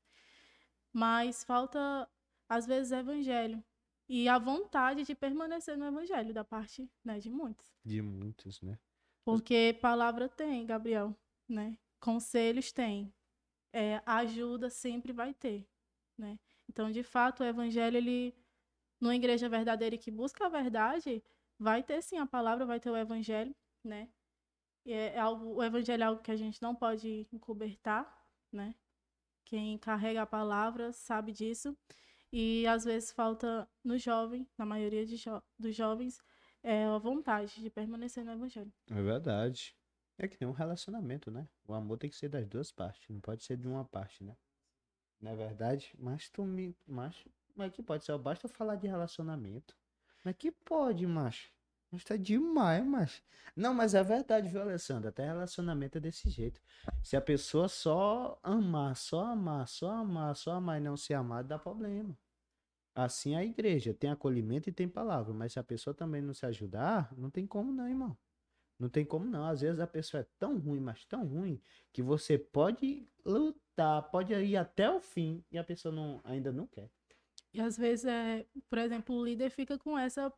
Mas falta, às vezes, evangelho. E a vontade de permanecer no evangelho da parte, né, de muitos. De muitos, né? Porque palavra tem, Gabriel, né? Conselhos tem. Ajuda sempre vai ter, né? Então, de fato, o evangelho, ele, numa igreja verdadeira e que busca a verdade, vai ter sim a palavra, vai ter o evangelho, né? E o evangelho é algo que a gente não pode encobertar, né? Quem carrega a palavra sabe disso. E às vezes falta no jovem, na maioria dos jovens, a vontade de permanecer no evangelho. É verdade. É que nem um relacionamento, né? O amor tem que ser das duas partes, não pode ser de uma parte, né? Não é verdade? Mas que pode ser, basta eu falar de relacionamento. Mas que pode, macho? Mas tá demais, macho. Não, mas é verdade, viu, Alessandra? Até relacionamento é desse jeito. Se a pessoa só amar, só amar, só amar, só amar e não se amar, dá problema. Assim é a igreja tem acolhimento e tem palavra, mas se a pessoa também não se ajudar, não tem como não, irmão. Não tem como não. Às vezes a pessoa é tão ruim, mas tão ruim, que você pode lutar, pode ir até o fim e a pessoa ainda não quer. E às vezes, por exemplo, o líder fica com essa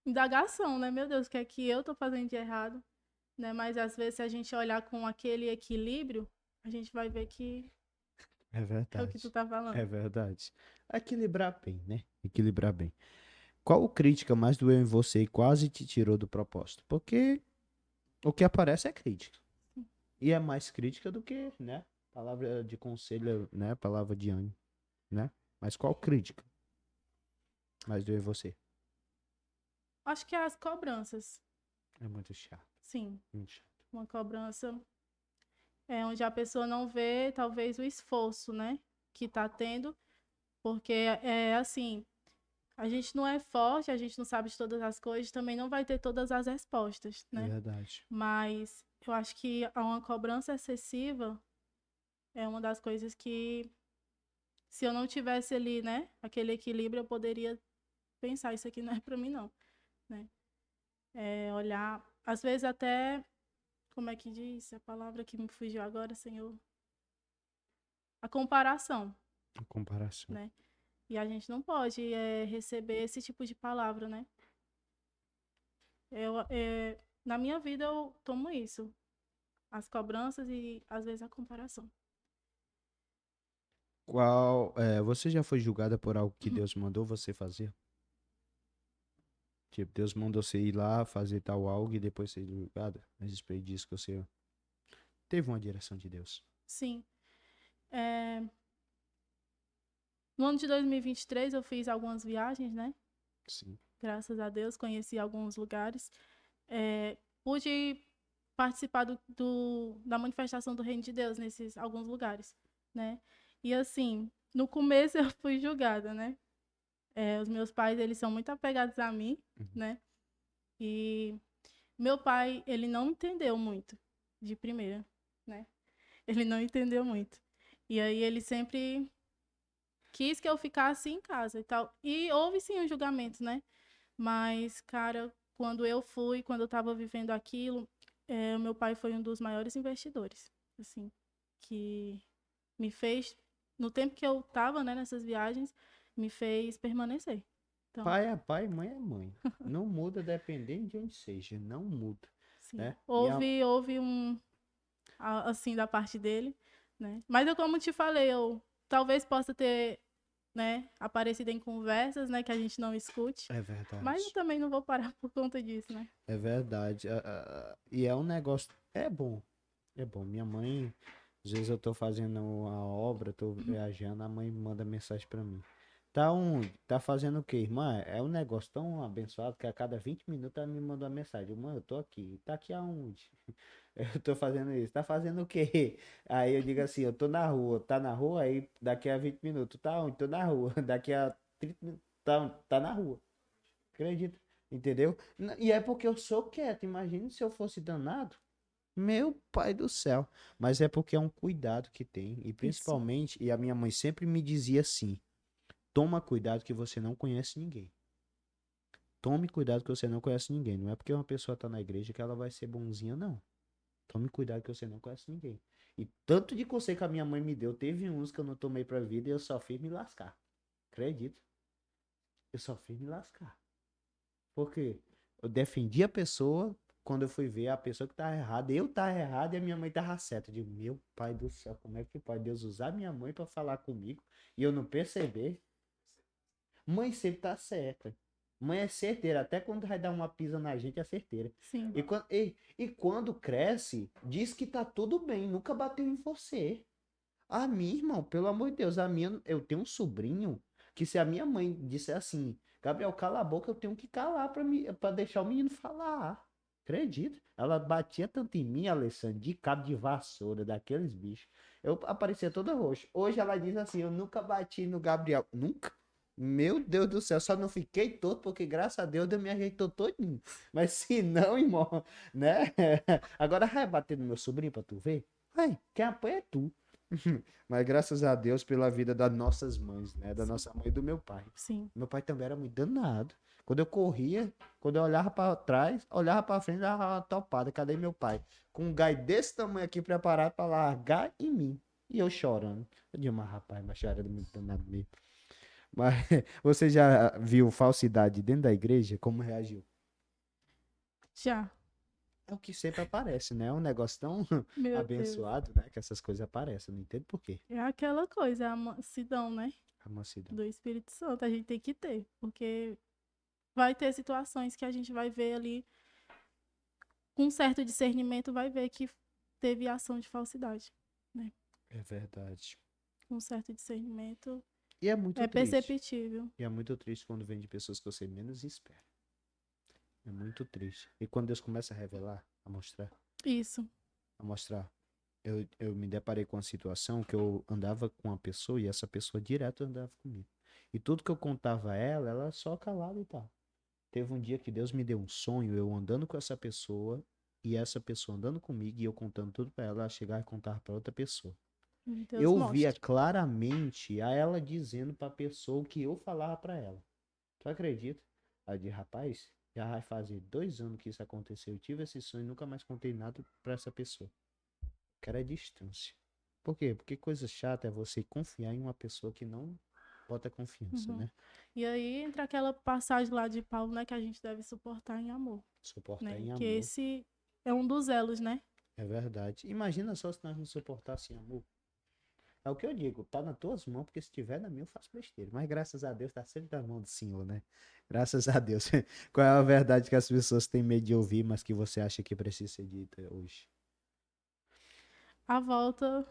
indagação, né? Meu Deus, o que é que eu tô fazendo de errado? Né? Mas às vezes, se a gente olhar com aquele equilíbrio, a gente vai ver que é verdade. É o que tu tá falando. É verdade. Equilibrar bem, né? Equilibrar bem. Qual crítica mais doeu em você e quase te tirou do propósito? Porque o que aparece é crítica. E é mais crítica do que, né? Palavra de conselho, né? Palavra de ânimo, né? Mas qual crítica mais doeu em você? Acho que as cobranças. É muito chato. Sim. Muito chato. Uma cobrança onde a pessoa não vê, talvez, o esforço, né? Que tá tendo. Porque assim, a gente não é forte, a gente não sabe de todas as coisas, também não vai ter todas as respostas, né? É verdade. Mas eu acho que uma cobrança excessiva é uma das coisas que, se eu não tivesse ali, né, aquele equilíbrio, eu poderia pensar, isso aqui não é pra mim, não, né? Olhar, às vezes até, como é que diz a palavra que me fugiu agora, Senhor? A comparação. A comparação. Né? E a gente não pode receber esse tipo de palavra, né? Na minha vida eu tomo isso. As cobranças e, às vezes, a comparação. Você já foi julgada por algo que Deus mandou você fazer? Tipo, Deus mandou você ir lá fazer tal algo e depois ser julgada? A respeito disso que você teve uma direção de Deus. Sim. No ano de 2023 eu fiz algumas viagens, né? Sim. Graças a Deus, conheci alguns lugares. Pude participar da manifestação do Reino de Deus nesses alguns lugares, né? E assim, no começo eu fui julgada, né? Os meus pais, eles são muito apegados a mim, né? E meu pai, ele não entendeu muito de primeira, né? Ele não entendeu muito. E aí ele sempre quis que eu ficasse em casa e tal. E houve sim um julgamento, né? Mas, cara, quando eu tava vivendo aquilo, o meu pai foi um dos maiores investidores, assim, que me fez, no tempo que eu tava, né, nessas viagens, me fez permanecer. Então, pai é pai, mãe é mãe. Não muda dependendo de onde seja, não muda. Sim. Né? Houve assim, da parte dele, né? Mas eu, como te falei, eu talvez possa ter, né, aparecido em conversas, né, que a gente não escute. É verdade. Mas eu também não vou parar por conta disso, né? É verdade. E é um negócio, é bom. É bom, minha mãe, às vezes eu tô fazendo uma obra, tô viajando, a mãe manda mensagem pra mim. Tá onde? Tá fazendo o quê, irmã? É um negócio tão abençoado que a cada 20 minutos ela me manda uma mensagem. Mãe, eu tô aqui. Tá aqui aonde? Eu tô fazendo isso. Tá fazendo o quê? Aí eu digo assim, eu tô na rua. Tá na rua? Aí daqui a 20 minutos. Tá onde? Tô na rua. Daqui a 30 minutos. Tá na rua. Acredita? Entendeu? E é porque eu sou quieto. Imagina se eu fosse danado. Meu pai do céu. Mas é porque é um cuidado que tem. E principalmente, e a minha mãe sempre me dizia assim: toma cuidado que você não conhece ninguém. Tome cuidado que você não conhece ninguém. Não é porque uma pessoa tá na igreja que ela vai ser bonzinha, não. Tome cuidado que você não conhece ninguém. E tanto de conselho que a minha mãe me deu, teve uns que eu não tomei pra vida e eu só fiz me lascar. Acredito. Eu só fiz me lascar. Por quê? Eu defendi a pessoa, quando eu fui ver a pessoa que tava errada, eu tava errado e a minha mãe tava certa. Eu digo, meu pai do céu, como é que pode Deus usar minha mãe pra falar comigo e eu não perceber? Mãe sempre tá certa. Mãe é certeira, até quando vai dar uma pisa na gente é certeira. Sim. E quando cresce, diz que tá tudo bem, nunca bateu em você. A minha, irmão, pelo amor de Deus, eu tenho um sobrinho que se a minha mãe disser assim, Gabriel, cala a boca, eu tenho que calar pra deixar o menino falar. Acredita? Ela batia tanto em mim, Alessandro, de cabo de vassoura, daqueles bichos. Eu aparecia toda roxa. Hoje ela diz assim, eu nunca bati no Gabriel. Nunca? Meu Deus do céu, só não fiquei todo porque graças a Deus Deus me ajeitou todinho. Mas se não, irmão, né? Agora vai bater no meu sobrinho pra tu ver? Vai, quem apanha é tu. Mas graças a Deus pela vida das nossas mães, né? Da nossa mãe e do meu pai. Sim. Meu pai também era muito danado. Quando eu corria, quando eu olhava pra trás, olhava pra frente, dava uma topada. Cadê meu pai? Com um gai desse tamanho aqui preparado pra largar em mim. E eu chorando. Eu digo, mas rapaz, mas era muito danado mesmo. Mas você já viu falsidade dentro da igreja? Como reagiu? Já. É o que sempre aparece, né? É um negócio tão Meu abençoado, né? Que essas coisas aparecem. Eu não entendo por quê. É aquela coisa, a mansidão, né? A mansidão. Do Espírito Santo. A gente tem que ter. Porque vai ter situações que a gente vai ver ali, com um certo discernimento, vai ver que teve ação de falsidade, né? É verdade. Com um certo discernimento. E é muito triste. Perceptível. E é muito triste quando vem de pessoas que você menos espera. É muito triste. E quando Deus começa a revelar, a mostrar. Isso. A mostrar. Eu me deparei com uma situação que eu andava com uma pessoa e essa pessoa direto andava comigo. E tudo que eu contava a ela só calava e tal. Teve um dia que Deus me deu um sonho, eu andando com essa pessoa e essa pessoa andando comigo e eu contando tudo pra ela chegar e contar pra outra pessoa. Deus eu mostra. via claramente a ela dizendo pra pessoa o que eu falava pra ela. Tu acredita? Aí eu disse, rapaz, já vai fazer 2 anos que isso aconteceu. Eu tive esse sonho e nunca mais contei nada pra essa pessoa. Quero a distância. Por quê? Porque coisa chata é você confiar em uma pessoa que não bota confiança, né? E aí entra aquela passagem lá de Paulo, né? Que a gente deve suportar em amor. Suportar né? em amor. Que esse é um dos elos, né? É verdade. Imagina só se nós não suportássemos amor. É o que eu digo, tá nas tuas mãos, porque se tiver na minha eu faço besteira. Mas graças a Deus tá sempre na mão do Senhor, né? Graças a Deus. Qual é a verdade que as pessoas têm medo de ouvir, mas que você acha que precisa ser dita hoje? A volta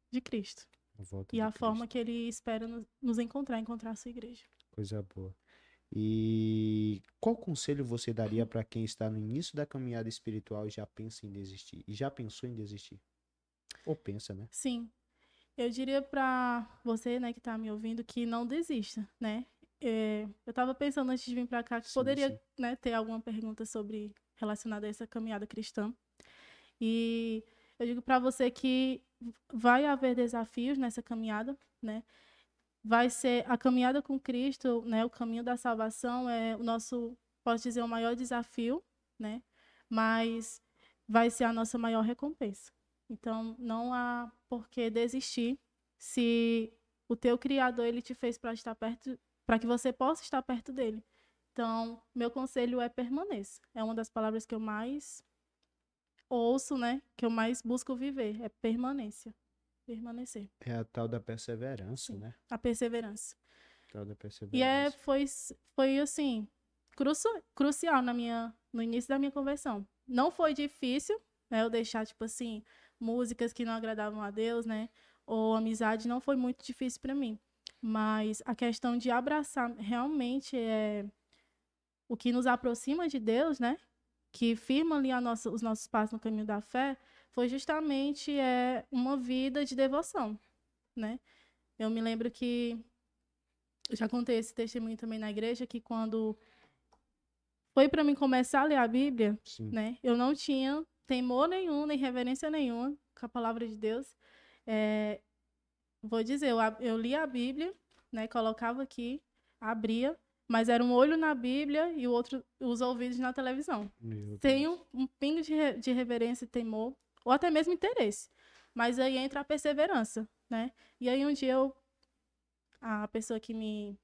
de Cristo. A volta E de a Cristo. forma que ele espera nos encontrar a sua igreja. Coisa boa. E qual conselho você daria para quem está no início da caminhada espiritual e já pensa em desistir? E já pensou em desistir? Ou pensa, né? Sim. Eu diria para você, né, que tá me ouvindo, que não desista, né? Eu tava pensando antes de vir para cá que poderia, né, ter alguma pergunta relacionada a essa caminhada cristã. E eu digo para você que vai haver desafios nessa caminhada, né? Vai ser a caminhada com Cristo, né? O caminho da salvação é o nosso, posso dizer, o maior desafio, né? Mas vai ser a nossa maior recompensa. Então, não há por que desistir se o teu Criador ele te fez para estar perto, para que você possa estar perto dele. Então, meu conselho é permaneça. É uma das palavras que eu mais ouço, né? Que eu mais busco viver, é permanência. Permanecer. É a tal da perseverança, né? A perseverança. Tal da perseverança. E foi assim, crucial no início da minha conversão. Não foi difícil, né? Eu deixar, tipo assim, músicas que não agradavam a Deus, né? Ou amizade, não foi muito difícil para mim. Mas a questão de abraçar realmente é o que nos aproxima de Deus, né? Que firma ali os nossos passos no caminho da fé, foi justamente uma vida de devoção, né? Eu me lembro que eu já contei esse testemunho também na igreja, que quando foi para mim começar a ler a Bíblia, né? Eu não tinha temor nenhum, nem reverência nenhuma com a palavra de Deus. Vou dizer, eu li a Bíblia, né? Colocava aqui, abria, mas era um olho na Bíblia e o outro, os ouvidos na televisão. Sem um pingo de reverência e temor, ou até mesmo interesse. Mas aí entra a perseverança, né? E aí um dia a pessoa que me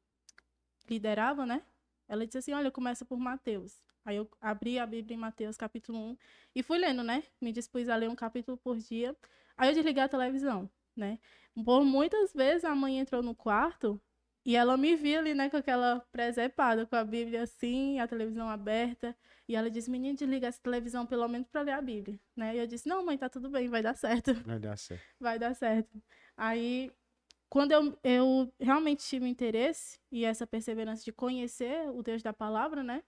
liderava, né? Ela disse assim, olha, começa por Mateus. Aí eu abri a Bíblia em Mateus, capítulo 1, e fui lendo, né? Me dispus a ler um capítulo por dia. Aí eu desliguei a televisão, né? Por muitas vezes a mãe entrou no quarto e ela me via ali, né, com aquela presepada, com a Bíblia assim, a televisão aberta. E ela disse, menino, desliga essa televisão pelo menos para ler a Bíblia, né? E eu disse, não, mãe, tá tudo bem, vai dar certo. Vai dar certo. Vai dar certo. Aí, quando eu realmente tive interesse e essa perseverança de conhecer o Deus da palavra, né?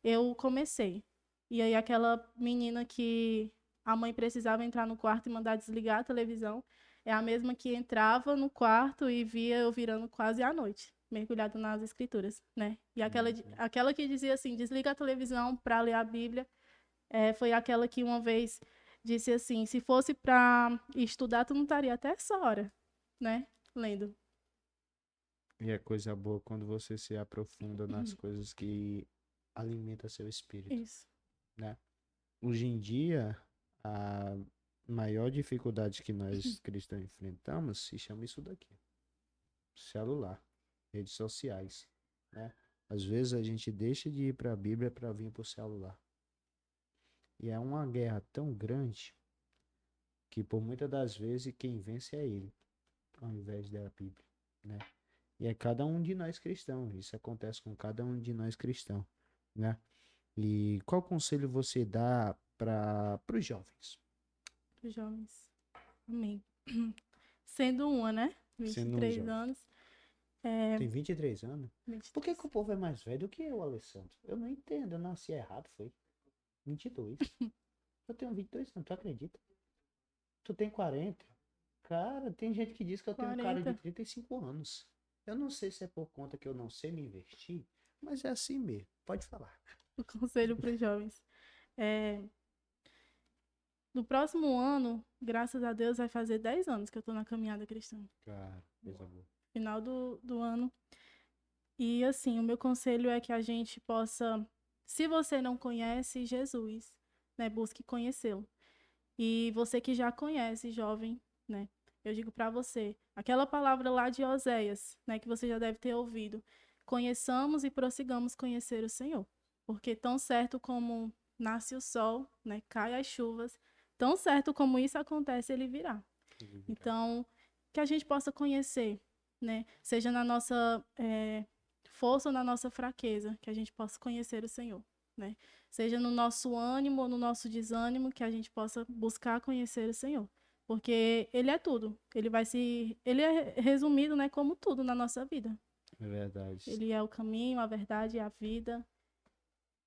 Eu comecei. E aí aquela menina que a mãe precisava entrar no quarto e mandar desligar a televisão, é a mesma que entrava no quarto e via eu virando quase à noite, mergulhada nas escrituras, né? E aquela que dizia assim, desliga a televisão para ler a Bíblia, foi aquela que uma vez disse assim, se fosse para estudar, tu não estaria até essa hora, né? Lendo. E é coisa boa quando você se aprofunda nas coisas que alimentam seu espírito. Isso. Né? Hoje em dia, a maior dificuldade que nós cristãos enfrentamos se chama isso daqui. Celular, redes sociais, né? Às vezes a gente deixa de ir para a Bíblia para vir para o celular. E é uma guerra tão grande que por muitas das vezes quem vence é ele, ao invés da Bíblia, né? E é cada um de nós cristãos. Isso acontece com cada um de nós cristãos, né? E qual conselho você dá para os jovens? Para os jovens. Amém. Sendo uma, né? 23 anos. Tem 23 anos? 23. Por que o povo é mais velho do que eu, Alessandro? Eu não entendo, eu nasci errado, foi. 22. Eu tenho 22 anos, tu acredita? Tu tem 40. Cara, tem gente que diz que eu tenho 40. cara de 35 anos. Eu não sei se é por conta que eu não sei me investir, mas é assim mesmo. Pode falar. O conselho para os jovens. No próximo ano, graças a Deus, vai fazer 10 anos que eu tô na caminhada cristã. Cara, coisa boa. Final do ano. E assim, o meu conselho é que a gente possa, se você não conhece Jesus, né, busque conhecê-lo. E você que já conhece, jovem, né, eu digo para você, aquela palavra lá de Oséias, né, que você já deve ter ouvido, conheçamos e prossigamos conhecer o Senhor. Porque tão certo como nasce o sol, né, cai as chuvas, tão certo como isso acontece, ele virá. Então, que a gente possa conhecer, né, seja na nossa força ou na nossa fraqueza, que a gente possa conhecer o Senhor, né? Seja no nosso ânimo ou no nosso desânimo, que a gente possa buscar conhecer o Senhor. Porque ele é tudo. Ele é resumido, né, como tudo na nossa vida. É verdade. Ele é o caminho, a verdade e a vida.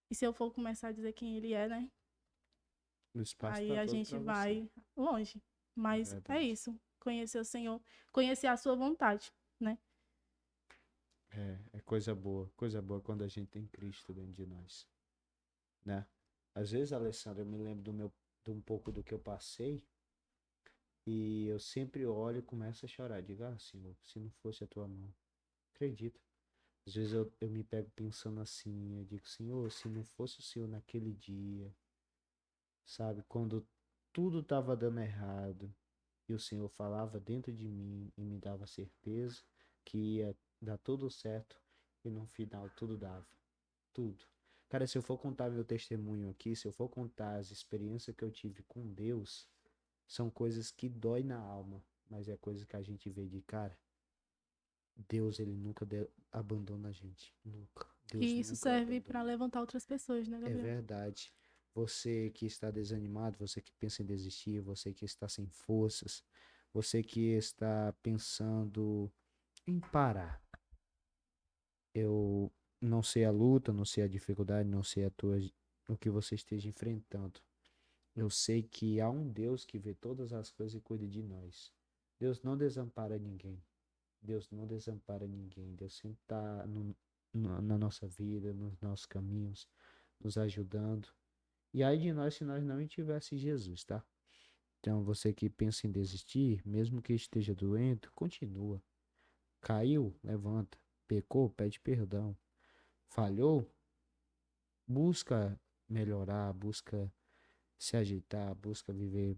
E se eu for começar a dizer quem ele é, né? Aí a gente vai longe. Mas é isso. Conhecer o Senhor. Conhecer a sua vontade, né? É coisa boa. Coisa boa quando a gente tem Cristo dentro de nós. Né? Às vezes, Alessandro, eu me lembro de um pouco do que eu passei. E eu sempre olho e começo a chorar. Digo, Senhor, se não fosse a tua mão. Acredita. Às vezes eu me pego pensando assim, eu digo, Senhor, se não fosse o Senhor naquele dia, sabe, quando tudo estava dando errado, e o Senhor falava dentro de mim e me dava certeza que ia dar tudo certo, e no final tudo dava, tudo. Cara, se eu for contar meu testemunho aqui, se eu for contar as experiências que eu tive com Deus, são coisas que dói na alma, mas é coisa que a gente vê de cara. Deus, ele nunca abandona a gente. Nunca. Deus e isso nunca serve abandona. para levantar outras pessoas, né, Gabriel? É verdade. Você que está desanimado, você que pensa em desistir, você que está sem forças, você que está pensando em parar. Eu não sei a luta, não sei a dificuldade, não sei o que você esteja enfrentando. Eu sei que há um Deus que vê todas as coisas e cuida de nós. Deus não desampara ninguém. Deus não desampara ninguém. Deus sempre está na nossa vida, nos nossos caminhos, nos ajudando. E aí de nós se nós não tivesse Jesus, tá? Então você que pensa em desistir, mesmo que esteja doente, continua. Caiu, levanta. Pecou, pede perdão. Falhou, busca melhorar, busca se ajeitar, busca viver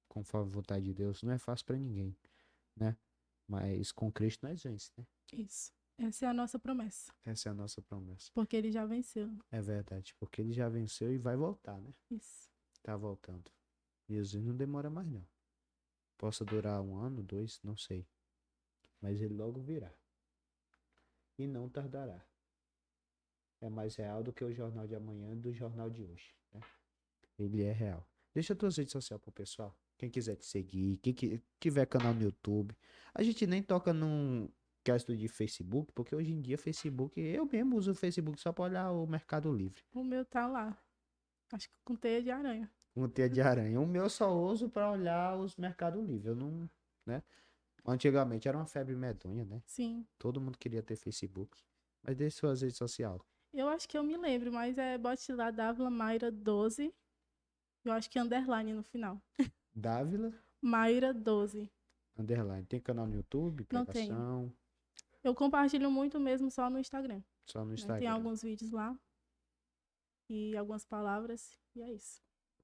conforme a vontade de Deus. Não é fácil para ninguém, né? Mas com Cristo nós vencemos, né? Isso. Essa é a nossa promessa. Essa é a nossa promessa. Porque ele já venceu. É verdade, porque ele já venceu e vai voltar, né? Isso. Tá voltando. Jesus não demora mais, não. Possa durar 1 ano, 2, não sei. Mas ele logo virá. E não tardará. É mais real do que o jornal de amanhã e do jornal de hoje, né? Ele é real. Deixa a tua rede social pro pessoal. Quem quiser te seguir, quem tiver canal no YouTube. A gente nem toca num cast de Facebook, porque hoje em dia Facebook, eu mesmo uso o Facebook só pra olhar o Mercado Livre. O meu tá lá. Acho que com teia de aranha. Com teia de aranha. O meu eu só uso pra olhar os Mercado Livre. Eu não, né? Antigamente era uma febre medonha, né? Sim. Todo mundo queria ter Facebook. Mas deixa suas redes sociais. Eu acho que eu me lembro, mas bote lá Dávila Mayra 12. Eu acho que é underline no final. Dávila Mayra 12. underline. Tem canal no YouTube, Não pregação. Eu compartilho muito mesmo só no Instagram. Só no Né? Instagram. Tem alguns vídeos lá. E algumas palavras. E é isso.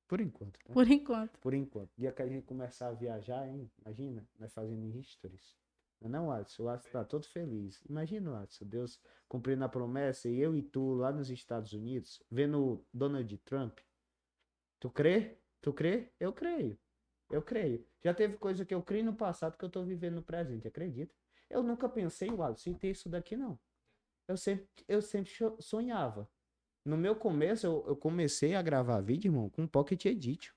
Por enquanto, né? Por enquanto. Por enquanto. Dia que a gente começar a viajar, hein? Imagina, nós fazendo histories. Não, Alisson, o Alisson tá todo feliz. Imagina, Alisson, Deus cumprindo a promessa e eu e tu lá nos Estados Unidos, vendo Donald Trump. Tu crê? Tu crê? Eu creio. Eu creio. Já teve coisa que eu criei no passado que eu tô vivendo no presente, acredita? Eu nunca pensei, Alisson, em ter isso daqui, não. Eu sempre sonhava. No meu começo, eu comecei a gravar vídeo, irmão, com um Pocket Edit.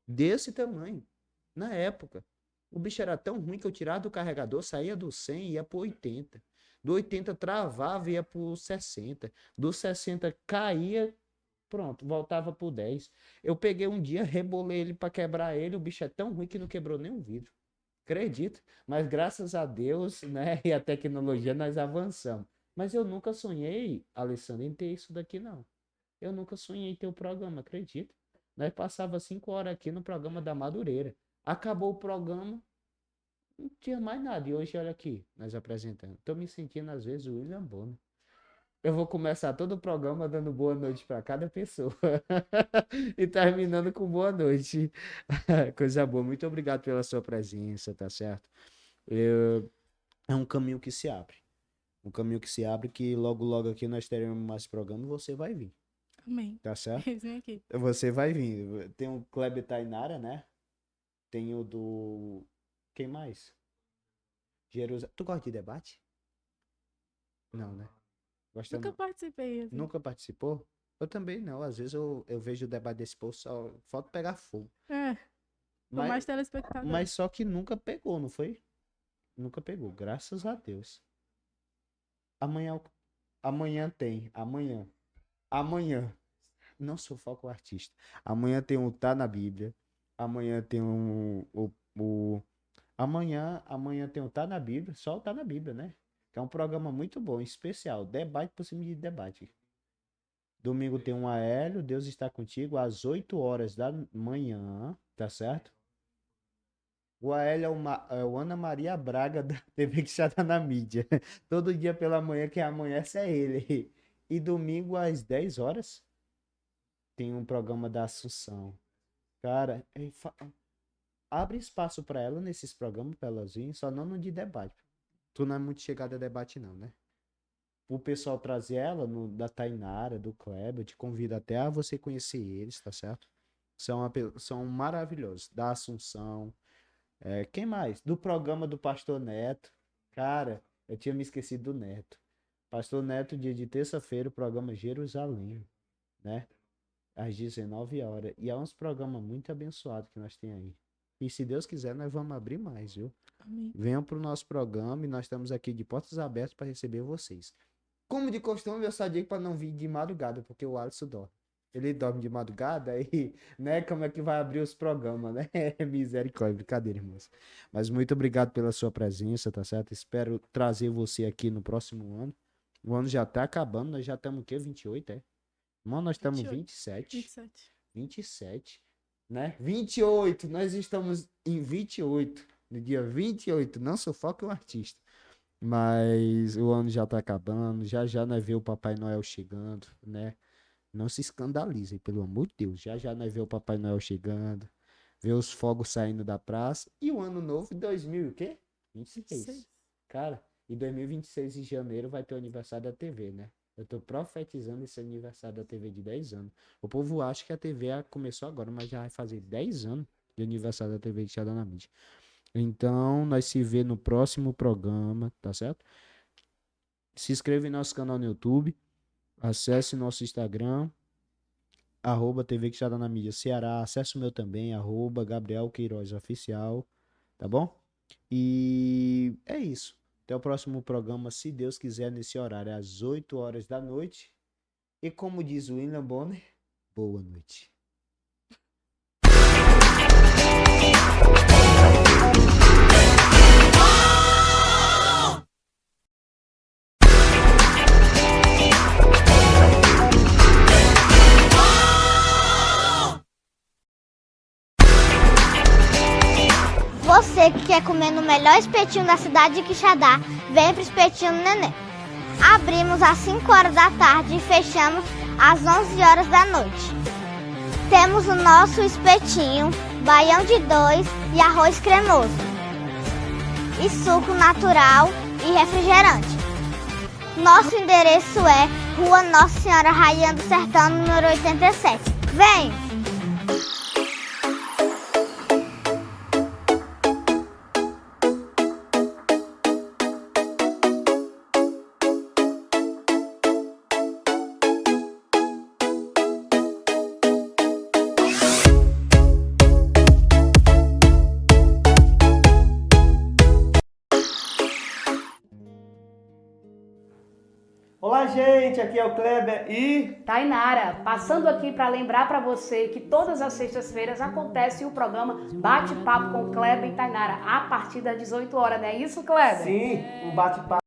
Desse tamanho. Na época. O bicho era tão ruim que eu tirava do carregador, saía do 100 e ia pro 80. Do 80 travava e ia pro 60. Do 60 caía, pronto, voltava pro 10. Eu peguei um dia, rebolei ele pra quebrar ele, o bicho é tão ruim que não quebrou nenhum vidro. Acredito. Mas graças a Deus, né, e a tecnologia nós avançamos. Mas eu nunca sonhei, Alessandro, em ter isso daqui, não. Eu nunca sonhei em ter o programa, acredito. Nós passava 5 horas aqui no programa da Madureira. Acabou o programa, não tinha mais nada. E hoje, olha aqui, nós apresentando. Tô me sentindo, às vezes, o William Bonner. Eu vou começar todo o programa dando boa noite para cada pessoa. E terminando com boa noite. Coisa boa. Muito obrigado pela sua presença, tá certo? É um caminho que se abre. Um caminho que se abre que logo, logo aqui nós teremos mais programa e você vai vir. Amém. Tá certo? Eles vêm aqui. Você vai vir. Tem o Kleber Tainara, né? Tem o do... Quem mais? Jerusalém. Tu gosta de debate? Não, né? Gosta Nunca não? participei. Assim. Nunca participou? Eu também não. Às vezes eu vejo o debate desse povo, só falta pegar fogo. Por mais telespectador. Mas só que nunca pegou, não foi? Nunca pegou, graças a Deus. Amanhã tem. Amanhã. Não sou foco artista. Amanhã tem um Tá na Bíblia. Amanhã tem Amanhã tem um Tá na Bíblia. Só o Tá na Bíblia, né? Que é um programa muito bom, especial. Debate por cima de debate. Domingo tem um Aélio, Deus está contigo, às 8 horas da manhã. Tá certo? O Aélio é o Ana Maria Braga da TV que já tá na mídia. Todo dia pela manhã, quem amanhece é ele. E domingo às 10 horas tem um programa da Assunção. Cara, abre espaço pra ela nesses programas pra elas virem, só não no de debate. Tu não é muito chegada a debate não, né? O pessoal trazer ela da Tainara, do Kleber, eu te convido até a você conhecer eles, tá certo? São maravilhosos. Da Assunção. Quem mais? Do programa do Pastor Neto. Cara, eu tinha me esquecido do Neto. Pastor Neto, dia de terça-feira, o programa Jerusalém, né? às 19 horas. E é uns programas muito abençoados que nós temos aí. E se Deus quiser, nós vamos abrir mais, viu? Amém. Venham pro nosso programa e nós estamos aqui de portas abertas para receber vocês. Como de costume, eu só digo para não vir de madrugada, porque o Alisson dorme. Ele dorme de madrugada e, né, como é que vai abrir os programas, né? Misericórdia, brincadeira, irmãos. Mas muito obrigado pela sua presença, tá certo? Espero trazer você aqui no próximo ano. O ano já tá acabando, nós já estamos o quê? 28, é? Irmão, nós estamos 27. 27, né? 28, nós estamos em 28. No dia 28, não sufoque um artista. Mas o ano já tá acabando, já nós vemos o Papai Noel chegando, né? Não se escandalizem, pelo amor de Deus. Já nós vemos o Papai Noel chegando, ver os fogos saindo da praça. E o ano novo, 2000 o quê? 26. Cara, em 2026, em janeiro, vai ter o aniversário da TV, né? Eu tô profetizando esse aniversário da TV de 10 anos. O povo acha que a TV começou agora, mas já vai fazer 10 anos de aniversário da TV Quixadá na mídia. Então, nós se vê no próximo programa, tá certo? Se inscreva em nosso canal no YouTube. Acesse nosso Instagram, @TV Quixadá na mídia Ceará. Acesse o meu também, @Gabriel Queiroz Oficial, tá bom? E é isso. Até o próximo programa, se Deus quiser, nesse horário, às 8 horas da noite. E como diz o William Bonner, boa noite. Você que quer comer no melhor espetinho da cidade de Quixadá, vem pro Espetinho do Neném. Abrimos às 5 horas da tarde e fechamos às 11 horas da noite. Temos o nosso espetinho, baião de 2 e arroz cremoso. E suco natural e refrigerante. Nosso endereço é Rua Nossa Senhora Rainha do Sertão, número 87. Vem! Olá, gente, aqui é o Kleber e Tainara, passando aqui para lembrar para você que todas as sextas-feiras acontece o programa Bate-Papo com Kleber e Tainara, a partir das 18 horas, não é isso, Kleber? Sim, um bate-papo